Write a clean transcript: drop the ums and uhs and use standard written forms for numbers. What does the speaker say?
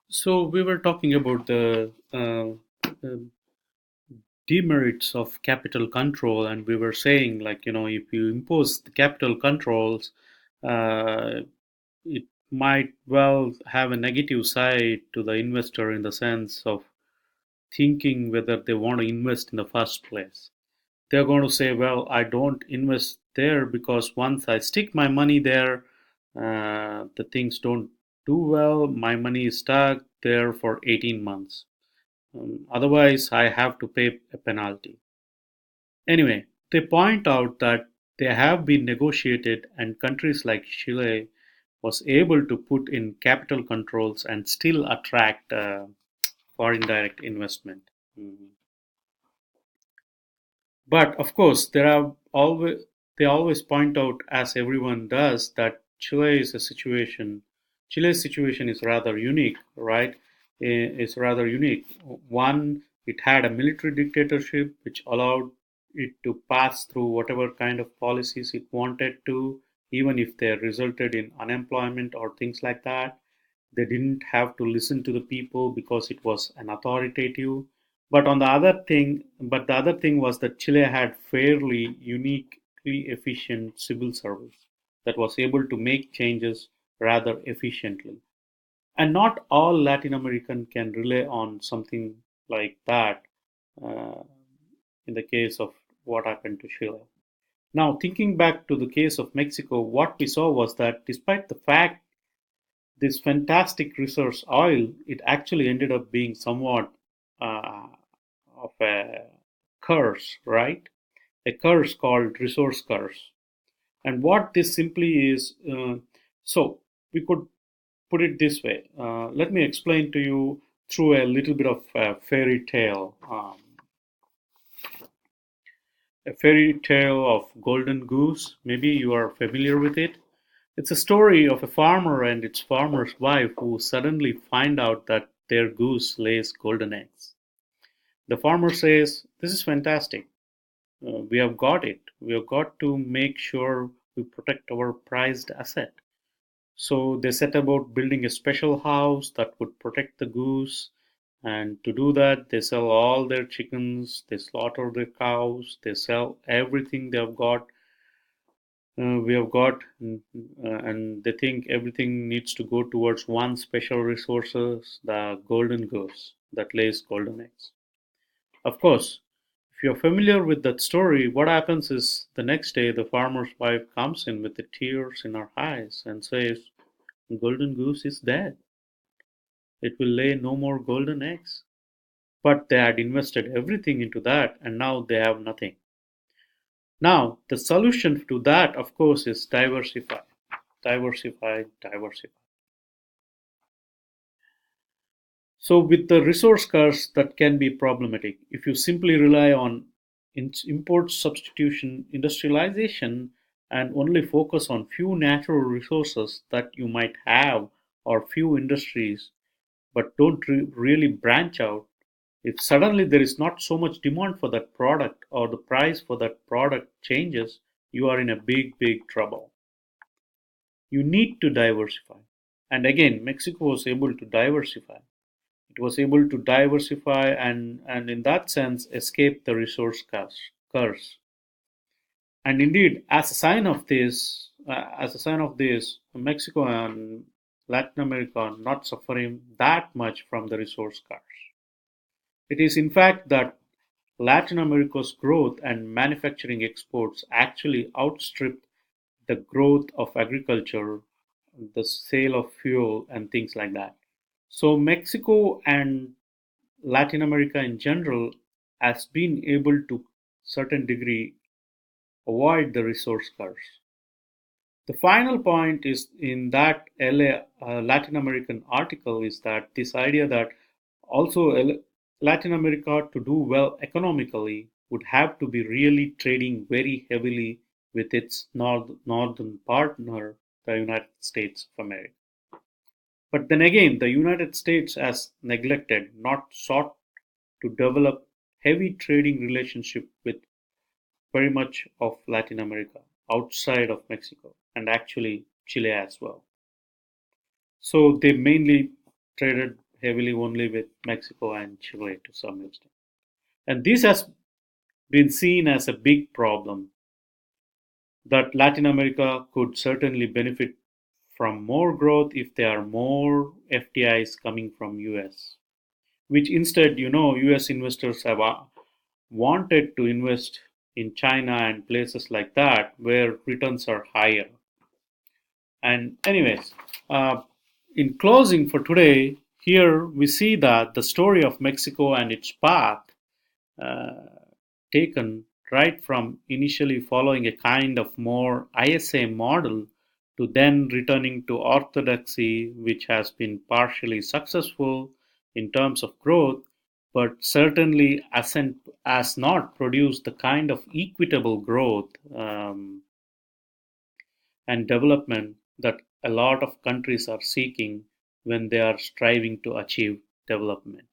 So we were talking about the demerits of capital control, and we were saying, like, if you impose the capital controls, uh, it might well have a negative side to the investor in the sense of thinking whether they want to invest in the first place. They're going to say, well, I don't invest there because once I stick my money there, the things don't do well. My money is stuck there for 18 months. Otherwise, I have to pay a penalty. Anyway, they point out that they have been negotiated, and countries like Chile was able to put in capital controls and still attract foreign direct investment. Mhm. But of course, they always point out, as everyone does, that Chile's situation is rather unique, right? Is rather unique. One, it had a military dictatorship which allowed it to pass through whatever kind of policies it wanted to, even if they resulted in unemployment or things like that. They didn't have to listen to the people because it was an authoritative. But the other thing was that Chile had fairly uniquely efficient civil service that was able to make changes rather efficiently. And not all Latin American can rely on something like that uh, in the case of what happened to Chile. Now, thinking back to the case of Mexico, what we saw was that despite the fact this fantastic resource oil, it actually ended up being somewhat uh, of a curse, right? A curse called resource curse. And what this simply is, so we could put it this way. Let me explain to you through a little bit of a fairy tale. A fairy tale of Golden Goose. Maybe you are familiar with it. It's a story of a farmer and its farmer's wife who suddenly find out that their goose lays golden eggs. The farmer says, "This is fantastic. We have got it. We have got to make sure we protect our prized asset." So they set about building a special house that would protect the goose. And to do that, they sell all their chickens, they slaughter their cows, they sell everything we have got, and they think everything needs to go towards one special resources, the golden goose that lays golden eggs. Of course, if you're familiar with that story, what happens is the next day the farmer's wife comes in with the tears in her eyes and says, "Golden goose is dead. It will lay no more golden eggs." But they had invested everything into that, and now they have nothing. Now, the solution to that, of course, is diversify, diversify, diversify. So, with the resource curse, that can be problematic. If you simply rely on import substitution, industrialization, and only focus on few natural resources that you might have or few industries, but don't really branch out, if suddenly there is not so much demand for that product or the price for that product changes, you are in a big, big trouble. You need to diversify. And again, Mexico was able to diversify. It was able to diversify and in that sense escape the resource curse. And indeed, as a sign of this, Mexico and Latin America are not suffering that much from the resource curse. It is in fact that Latin America's growth and manufacturing exports actually outstripped the growth of agriculture, the sale of fuel, and things like that. So, Mexico and Latin America in general has been able to certain degree avoid the resource curse. The final point is in that Latin American article is that this idea that also Latin America to do well economically would have to be really trading very heavily with its northern partner, the United States of America. But then again, the United States has neglected, not sought to develop heavy trading relationship with very much of Latin America outside of Mexico and actually Chile as well. So they mainly traded heavily only with Mexico and Chile to some extent. And this has been seen as a big problem that Latin America could certainly benefit from more growth if there are more FDIs coming from US, which instead, US investors have wanted to invest in China and places like that where returns are higher. And, anyways, uh, in closing for today, here we see that the story of Mexico and its path uh, taken right from initially following a kind of more ISA model to then returning to orthodoxy, which has been partially successful in terms of growth, but certainly has not produced the kind of equitable growth and development that a lot of countries are seeking when they are striving to achieve development.